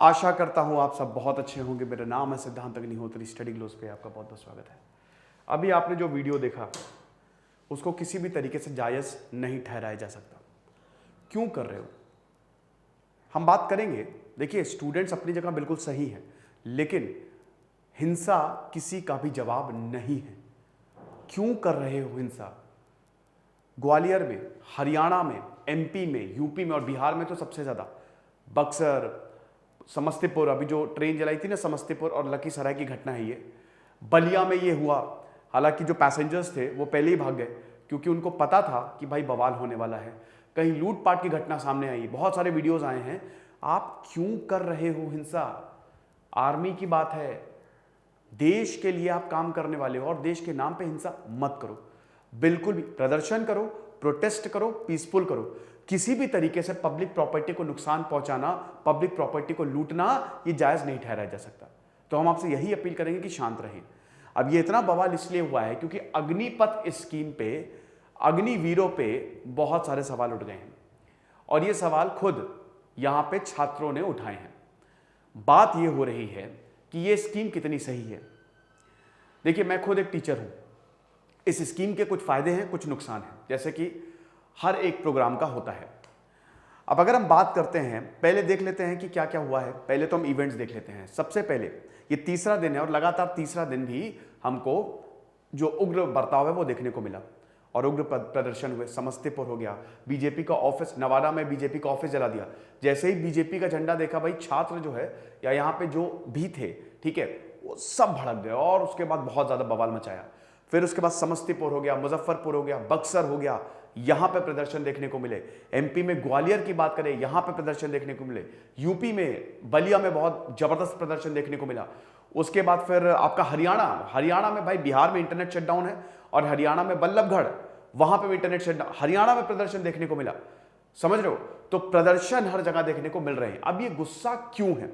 आशा करता हूँ आप सब बहुत अच्छे होंगे। मेरा नाम है सिद्धांत अग्निहोत्री। स्टडी ग्लोस पे आपका बहुत बहुत स्वागत है। अभी आपने जो वीडियो देखा उसको किसी भी तरीके से जायज़ नहीं ठहराया जा सकता। क्यों कर रहे हो हम बात करेंगे। देखिए, स्टूडेंट्स अपनी जगह बिल्कुल सही है, लेकिन हिंसा किसी का भी जवाब नहीं है। क्यों कर रहे हो हिंसा? ग्वालियर में, हरियाणा में, एमपी में, यूपी में और बिहार में तो सबसे ज़्यादा। बक्सर, समस्तीपुर, अभी जो ट्रेन जलाई थी ना, समस्तीपुर और लखीसराय की घटना है ये। बलिया में ये हुआ। हालांकि जो पैसेंजर्स थे वो पहले ही भाग गए क्योंकि उनको पता था कि भाई बवाल होने वाला है। कहीं लूटपाट की घटना सामने आई, बहुत सारे वीडियोस आए हैं। आप क्यों कर रहे हो हिंसा? आर्मी की बात है, देश के लिए आप काम करने वाले हो और देश के नाम पे हिंसा मत करो। बिल्कुल भी। प्रदर्शन करो, प्रोटेस्ट करो, पीसफुल करो। किसी भी तरीके से पब्लिक प्रॉपर्टी को नुकसान पहुंचाना, पब्लिक प्रॉपर्टी को लूटना, ये जायज नहीं ठहराया जा सकता। तो हम आपसे यही अपील करेंगे कि शांत रहें। अब ये इतना बवाल इसलिए हुआ है क्योंकि अग्निपथ स्कीम पे, अग्निवीरों पे बहुत सारे सवाल उठ गए हैं और ये सवाल खुद यहां पे छात्रों ने उठाए हैं। बात ये हो रही है कि ये स्कीम कितनी सही है। देखिए, मैं खुद एक टीचर हूं। इस स्कीम के कुछ फायदे हैं, कुछ नुकसान हैं, जैसे कि हर एक प्रोग्राम का होता है। अब अगर हम बात करते हैं, पहले देख लेते हैं कि क्या क्या हुआ है। पहले तो हम इवेंट्स देख लेते हैं। सबसे पहले ये तीसरा दिन है और लगातार तीसरा दिन भी हमको जो उग्र बर्ताव है वो देखने को मिला और उग्र प्रदर्शन हुए। समस्तीपुर हो गया, बीजेपी का ऑफिस, नवादा में बीजेपी का ऑफिस जला दिया। जैसे ही बीजेपी का झंडा देखा, भाई छात्र जो है या यहाँ पे जो भी थे, ठीक है, वो सब भड़क गए और उसके बाद बहुत ज्यादा बवाल मचाया। फिर उसके बाद समस्तीपुर हो गया, मुजफ्फरपुर हो गया, बक्सर हो गया, यहां पे प्रदर्शन देखने को मिले। एमपी में ग्वालियर की बात करें, यहां पे प्रदर्शन देखने को मिले। यूपी में बलिया में बहुत जबरदस्त प्रदर्शन देखने को मिला। उसके बाद फिर आपका हरियाणा में भाई, बिहार में इंटरनेट शटडाउन है और हरियाणा में बल्लभगढ़, वहां पे भी इंटरनेट शटडाउन, हरियाणा में प्रदर्शन देखने को मिला। समझ रहे हो? तो प्रदर्शन हर जगह देखने को मिल रहे हैं। अब ये गुस्सा क्यों है?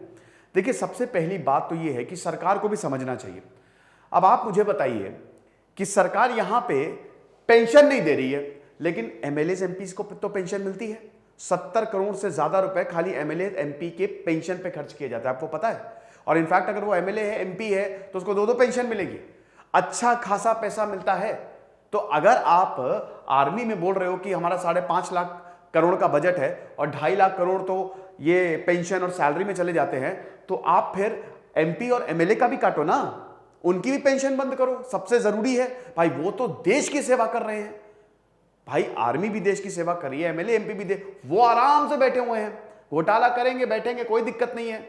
देखिए, सबसे पहली बात तो ये है कि सरकार को भी समझना चाहिए। अब आप मुझे बताइए कि सरकार यहां पे पेंशन नहीं दे रही है, लेकिन एमएलए एमपी को तो पेंशन मिलती है। 70 करोड़ से ज्यादा रुपए खाली एमएलए एमपी के पेंशन पे खर्च किए जाते हैं, आपको पता है। और इनफैक्ट अगर वो एमएलए है, एमपी है, तो उसको दो पेंशन मिलेगी। अच्छा खासा पैसा मिलता है। तो अगर आप आर्मी में बोल रहे हो कि हमारा 5.5 लाख करोड़ का बजट है और 2.5 लाख करोड़ तो ये पेंशन और सैलरी में चले जाते हैं, तो आप फिर एमपी और एमएलए का भी काटो ना, उनकी भी पेंशन बंद करो। सबसे जरूरी है भाई, वो तो देश की सेवा कर रहे हैं। भाई आर्मी भी देश की सेवा कर रही है, एमएलए एमपी भी वो आराम से बैठे हुए हैं, घोटाला करेंगे, बैठेंगे, कोई दिक्कत नहीं है।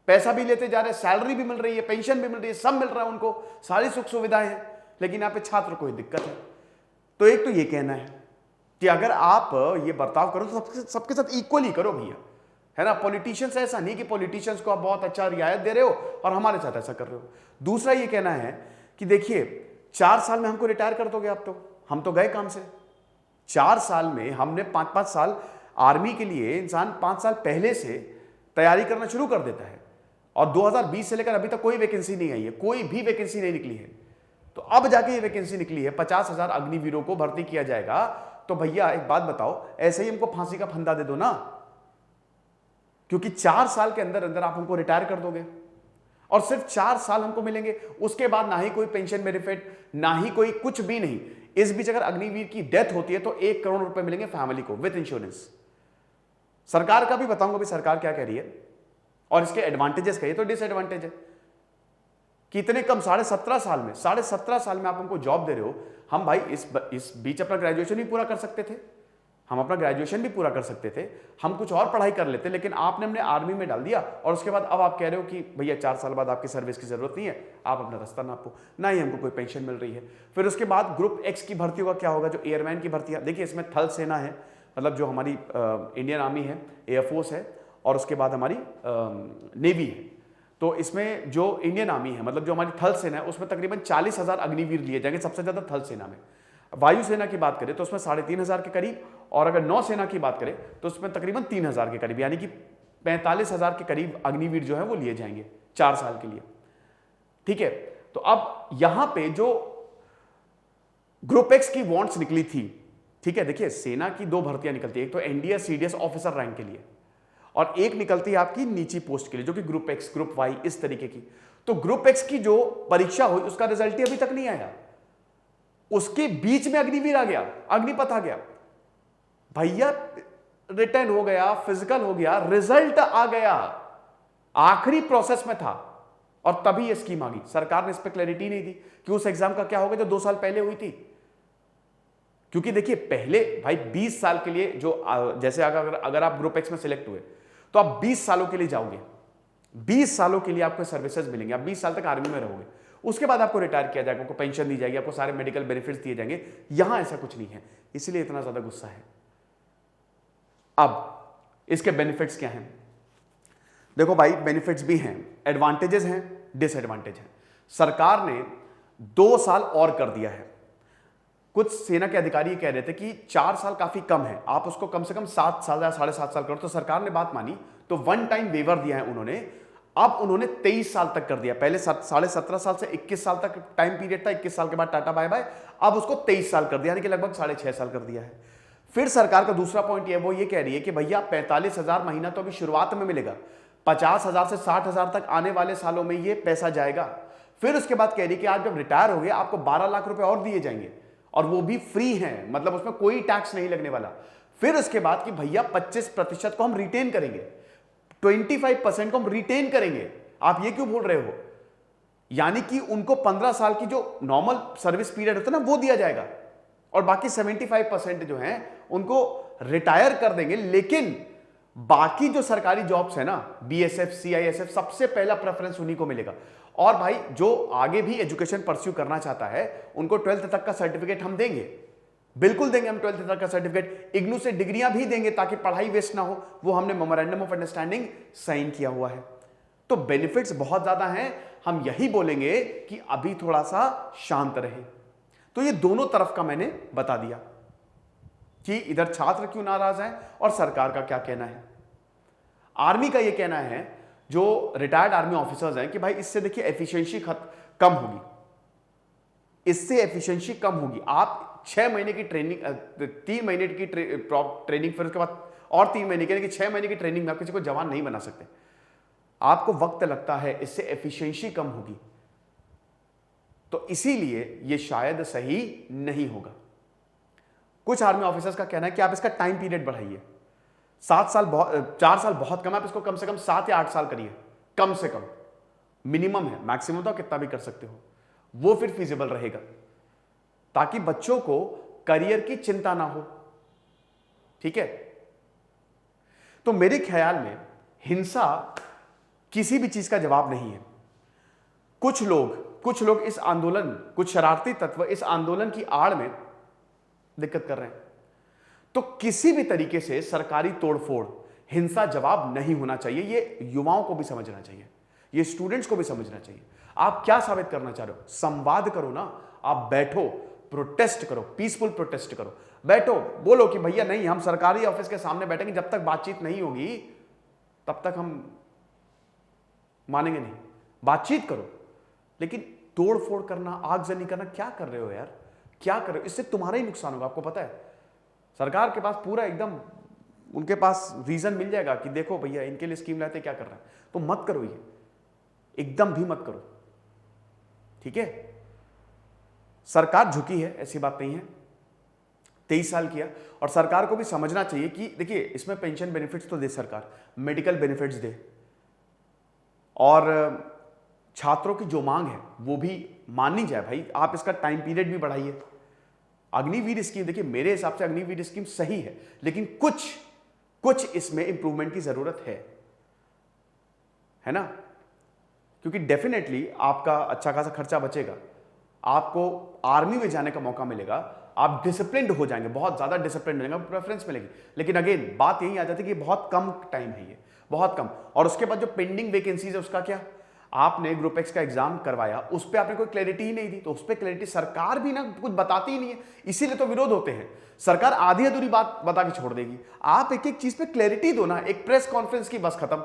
पैसा भी लेते जा रहे हैं, सैलरी भी मिल रही है, पेंशन भी मिल रही है, सब मिल रहा है उनको, सारी सुख सुविधाएं हैं। लेकिन यहाँ पे छात्र को दिक्कत है। तो एक तो ये कहना है कि अगर आप ये बर्ताव करो तो सबके साथ इक्वली करो भैया, है ना। पॉलिटिशियंस ऐसा नहीं कि पॉलिटिशियंस को आप बहुत अच्छा रियायत दे रहे हो और हमारे साथ ऐसा कर रहे हो। दूसरा ये कहना है कि देखिए, 4 साल में हमको रिटायर कर दोगे आप, तो हम तो गए काम से। 4 साल में हमने 5-5 साल आर्मी के लिए, इंसान 5 साल पहले से तैयारी करना शुरू कर देता है और 2020 से लेकर अभी तक कोई वैकेंसी नहीं आई है, कोई भी वैकेंसी नहीं निकली है। तो अब जाके ये वैकेंसी निकली है, 50,000 अग्निवीरों को भर्ती किया जाएगा। तो भैया एक बात बताओ, ऐसे ही हमको फांसी का फंदा दे दो ना, क्योंकि 4 साल के अंदर अंदर आप हमको रिटायर कर दोगे और सिर्फ 4 साल हमको मिलेंगे। उसके बाद ना ही कोई पेंशन बेनिफिट, ना ही कोई कुछ भी नहीं। इस बीच अगर अग्निवीर की डेथ होती है तो 1 करोड़ रुपए मिलेंगे फैमिली को विद इंश्योरेंस। सरकार का भी बताऊंगा भी सरकार क्या कह रही है और इसके एडवांटेजेस कहिए तो डिसएडवांटेज है कि इतने कम 17.5 साल में आप हमको जॉब दे रहे हो। हम भाई इस बीच अपना ग्रेजुएशन भी पूरा कर सकते थे, हम कुछ और पढ़ाई कर लेते, लेकिन आपने हमने आर्मी में डाल दिया और उसके बाद अब आप कह रहे हो कि भैया 4 साल बाद आपकी सर्विस की जरूरत नहीं है, आप अपना रास्ता नापो। ना ही हमको कोई पेंशन मिल रही है। फिर उसके बाद ग्रुप एक्स की भर्ती होगा, क्या होगा, जो एयरमैन की भर्ती है। देखिए, इसमें थल सेना है, मतलब जो हमारी इंडियन आर्मी है, एयरफोर्स है और उसके बाद हमारी नेवी है। तो इसमें जो इंडियन आर्मी है, मतलब जो हमारी थल सेना है, उसमें तकरीबन 40,000 अग्निवीर लिए जाएंगे, सबसे ज्यादा थल सेना में। वायुसेना की बात करें तो उसमें 3,500 के करीब, और अगर नौसेना की बात करें तो उसमें तकरीबन 3,000 के करीब, यानी कि 45,000 के करीब अग्निवीर जो है वो लिए जाएंगे 4 साल के लिए। ठीक है, तो अब यहां पे जो ग्रुप एक्स की वांट्स निकली थी, ठीक है, देखिए सेना की 2 भर्तियां निकलती है, एक तो एनडीएस सीडीएस ऑफिसर रैंक के लिए और एक निकलती है आपकी नीची पोस्ट के लिए, जो कि ग्रुप एक्स, ग्रुप वाई, इस तरीके की। तो ग्रुप एक्स की जो परीक्षा हुई उसका रिजल्ट ही अभी तक नहीं आया, उसके बीच में अग्निवीर आ गया, अग्निपथ आ गया भैया, रिटर्न हो गया, फिजिकल हो गया, रिजल्ट आ गया, आखिरी प्रोसेस में था, और तभी ये स्कीम आ गई। सरकार ने इस पर क्लैरिटी नहीं दी कि उस एग्जाम का क्या होगा जो 2 साल पहले हुई थी। क्योंकि देखिए पहले भाई 20 साल के लिए जो जैसे अगर आप ग्रुप एक्स में सिलेक्ट हुए तो आप 20 सालों के लिए जाओगे, 20 सालों के लिए आपको सर्विसेज मिलेंगे, आप 20 साल तक आर्मी में रहोगे, उसके बाद आपको रिटायर किया जाएगा, आपको पेंशन दी जाएगी, आपको सारे मेडिकल बेनिफिट्स दिए जाएंगे। यहां ऐसा कुछ नहीं है, इसलिए इतना ज्यादा गुस्सा है। अब इसके बेनिफिट्स क्या हैं? देखो भाई, बेनिफिट्स भी हैं, एडवांटेजेस हैं, डिसएडवांटेज हैं। सरकार ने 2 साल और कर दिया है। कुछ सेना के अधिकारी कह रहे थे कि 4 साल काफी कम है, आप उसको कम से कम 7 साल या 7.5 साल करो। तो सरकार ने बात मानी, तो 1 टाइम वेवर दिया है उन्होंने। अब उन्होंने 23 साल तक कर दिया। पहले 17.5 साल से 21 साल तक टाइम पीरियड था, 21 साल के बाद टाटा बाय बाय, अब उसको 23 साल कर दिया, यानी कि लगभग 6.5 साल कर दिया है। फिर सरकार का दूसरा पॉइंट ये वो ये कह रही है कि भैया 45,000 महीना तो अभी शुरुआत में मिलेगा, 50,000 से 60,000 तक आने वाले सालों में ये पैसा जाएगा। फिर उसके बाद कह रही है कि आज जब रिटायर हो गए आपको 12 लाख रुपए और दिए जाएंगे, और वो भी फ्री हैं, मतलब उसमें कोई टैक्स नहीं लगने वाला। फिर उसके बाद कि भैया 25% को हम रिटेन करेंगे, 25% को हम रिटेन करेंगे। आप ये क्यों बोल रहे हो? यानी कि उनको 15 साल की जो नॉर्मल सर्विस पीरियड होता है ना, वो दिया जाएगा, और बाकी 75% जो हैं उनको रिटायर कर देंगे। लेकिन बाकी जो सरकारी जॉब्स है ना, बीएसएफ, सीआईएसएफ, सबसे पहला प्रेफरेंस उन्हीं को मिलेगा। और भाई जो आगे भी एजुकेशन परस्यू करना चाहता है उनको 12th तक का सर्टिफिकेट हम देंगे, बिल्कुल देंगे हम 12th तक का सर्टिफिकेट। इग्नू से डिग्रियां भी देंगे ताकि पढ़ाई वेस्ट ना हो, वो हमने मेमोरेंडम ऑफ अंडरस्टैंडिंग साइन किया हुआ है। तो बेनिफिट्स बहुत ज्यादा हैं। हम यही बोलेंगे कि अभी थोड़ा सा शांत रहे। तो ये दोनों तरफ का मैंने बता दिया कि इधर छात्र क्यों नाराज हैं और सरकार का क्या कहना है। आर्मी का ये कहना है, जो रिटायर्ड आर्मी ऑफिसर्स हैं, कि भाई इससे देखिए एफिशिएंसी कम होगी, इससे एफिशिएंसी कम होगी। आप 6 महीने की ट्रेनिंग, 3 महीने की ट्रेनिंग, फिर उसके बाद और 3 महीने की, 6 महीने की ट्रेनिंग में आप किसी को जवान नहीं बना सकते, आपको वक्त लगता है, इससे एफिशिएंसी कम होगी। तो इसीलिए ये शायद सही नहीं होगा। कुछ आर्मी ऑफिसर्स का कहना है कि आप इसका टाइम पीरियड बढ़ाइए, 4 साल बहुत कम है, आप इसको कम से कम 7 या 8 साल करिए, कम से कम, मिनिमम है, मैक्सिमम तो कितना भी कर सकते हो, वो फिर फीजिबल रहेगा, ताकि बच्चों को करियर की चिंता ना हो। ठीक है? तो मेरे ख्याल में हिंसा किसी भी चीज का जवाब नहीं है। कुछ लोग इस आंदोलन, कुछ शरारती तत्व इस आंदोलन की आड़ में दिक्कत कर रहे हैं। तो किसी भी तरीके से सरकारी तोड़फोड़, हिंसा जवाब नहीं होना चाहिए। ये युवाओं को भी समझना चाहिए, ये स्टूडेंट्स को भी समझना चाहिए। आप क्या साबित करना चाह रहे हो? संवाद करो ना, आप बैठो, प्रोटेस्ट करो, पीसफुल प्रोटेस्ट करो, बैठो, बोलो कि भैया नहीं, हम सरकारी ऑफिस के सामने बैठेंगे, जब तक बातचीत नहीं होगी तब तक हम मानेंगे नहीं। बातचीत करो, लेकिन तोड़फोड़ करना, आगजनी करना, क्या कर रहे हो यार, क्या कर रहे हो? इससे तुम्हारा ही नुकसान होगा। आपको पता है सरकार के पास पूरा एकदम, उनके पास रीजन मिल जाएगा कि देखो भैया इनके लिए स्कीम लाते क्या कर रहा है, तो मत करो, ये एकदम भी मत करो। ठीक है? सरकार झुकी है, ऐसी बात नहीं है, 23 साल किया। और सरकार को भी समझना चाहिए कि देखिए इसमें पेंशन बेनिफिट्स तो दे सरकार, मेडिकल बेनिफिट्स दे, और छात्रों की जो मांग है वो भी माननी जाए। भाई आप इसका टाइम पीरियड भी बढ़ाइए। अग्निवीर स्कीम, देखिए मेरे हिसाब से अग्निवीर स्कीम सही है, लेकिन कुछ इसमें इंप्रूवमेंट की जरूरत है ना? क्योंकि डेफिनेटली आपका अच्छा खासा खर्चा बचेगा, आपको आर्मी में जाने का मौका मिलेगा, आप डिसिप्लिन्ड हो जाएंगे, बहुत ज्यादा डिसिप्लिन हो जाएंगे, प्रेफरेंस मिलेगी। लेकिन अगेन बात यही आ जाती है कि बहुत कम टाइम है, ये बहुत कम। और उसके बाद जो पेंडिंग वैकेंसीज है उसका क्या? आपने ग्रुप एक्स का एग्जाम करवाया, उस पर आपने कोई क्लैरिटी ही नहीं दी, तो उस पर क्लैरिटी सरकार भी ना कुछ बताती ही नहीं है, इसीलिए तो विरोध होते हैं। सरकार आधी अधूरी बात बता के छोड़ देगी। आप एक एक चीज पे क्लैरिटी दो ना, एक प्रेस कॉन्फ्रेंस की बस खत्म,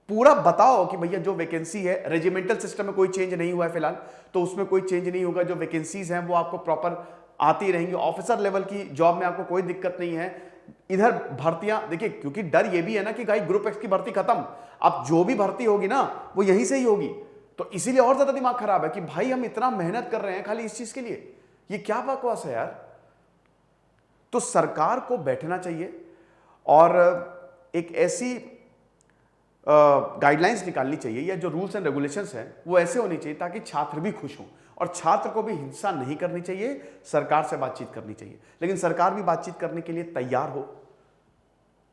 पूरा बताओ कि भैया जो वैकेंसी है, रेजिमेंटल सिस्टम में कोई चेंज नहीं हुआ है फिलहाल, तो उसमें कोई चेंज नहीं होगा, जो वैकेंसीज हैं वो आपको प्रॉपर आती रहेंगी। ऑफिसर लेवल की जॉब में आपको कोई दिक्कत नहीं है, इधर भर्तियां देखिए, क्योंकि डर ये भी है ना कि भाई ग्रुप एक्स की भर्ती खत्म, अब जो भी भर्ती होगी ना वो यहीं से ही होगी, तो इसीलिए और ज्यादा दिमाग खराब है कि भाई हम इतना मेहनत कर रहे हैं खाली इस चीज के लिए, ये क्या बकवास है यार। तो सरकार को बैठना चाहिए और एक ऐसी गाइडलाइंस निकालनी चाहिए, या जो रूल्स एंड रेगुलेशंस हैं वो ऐसे होनी चाहिए ताकि छात्र भी खुश हों, और छात्र को भी हिंसा नहीं करनी चाहिए, सरकार से बातचीत करनी चाहिए। लेकिन सरकार भी बातचीत करने के लिए तैयार हो,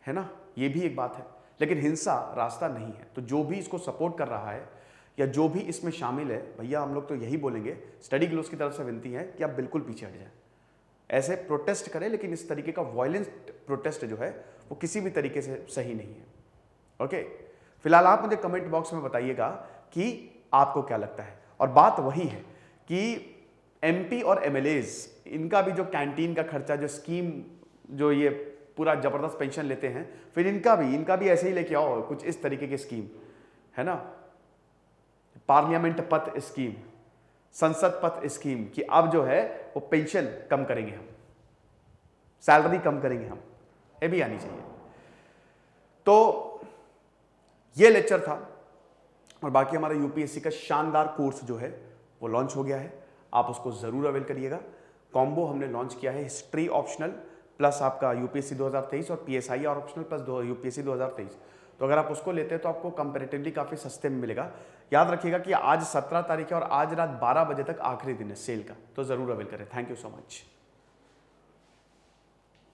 है ना, ये भी एक बात है, लेकिन हिंसा रास्ता नहीं है। तो जो भी इसको सपोर्ट कर रहा है या जो भी इसमें शामिल है, भैया हम लोग तो यही बोलेंगे, स्टडी ग्लोव्स की तरफ से विनती है कि आप बिल्कुल पीछे हट जाएं, ऐसे प्रोटेस्ट करें, लेकिन इस तरीके का वायलेंट प्रोटेस्ट जो है वो किसी भी तरीके से सही नहीं है। ओके, फिलहाल आप मुझे कमेंट बॉक्स में बताइएगा कि आपको क्या लगता है। और बात वही है कि एमपी और एमएलएज, इनका भी जो कैंटीन का खर्चा, जो स्कीम, जो ये पूरा जबरदस्त पेंशन लेते हैं, फिर इनका भी ऐसे ही लेके आओ कुछ इस तरीके की स्कीम, है ना, पार्लियामेंट पथ स्कीम, संसद पथ स्कीम, कि अब जो है वो पेंशन कम करेंगे हम, सैलरी कम करेंगे हम, ये भी आनी चाहिए। तो ये लेक्चर था, और बाकी हमारा यूपीएससी का शानदार कोर्स जो है वो लॉन्च हो गया है, आप उसको जरूर अवेल करिएगा। कॉम्बो हमने लॉन्च किया है, हिस्ट्री ऑप्शनल प्लस आपका यूपीएससी 2023 और पीएसआई ऑप्शनल प्लस यूपीएससी 2023। तो अगर आप उसको लेते हैं तो आपको कंपैरेटिवली काफ़ी सस्ते में मिलेगा। याद रखिएगा कि आज 17 तारीख है और आज रात 12 बजे तक आखिरी दिन है सेल का, तो ज़रूर अवेल करें। Thank you so much.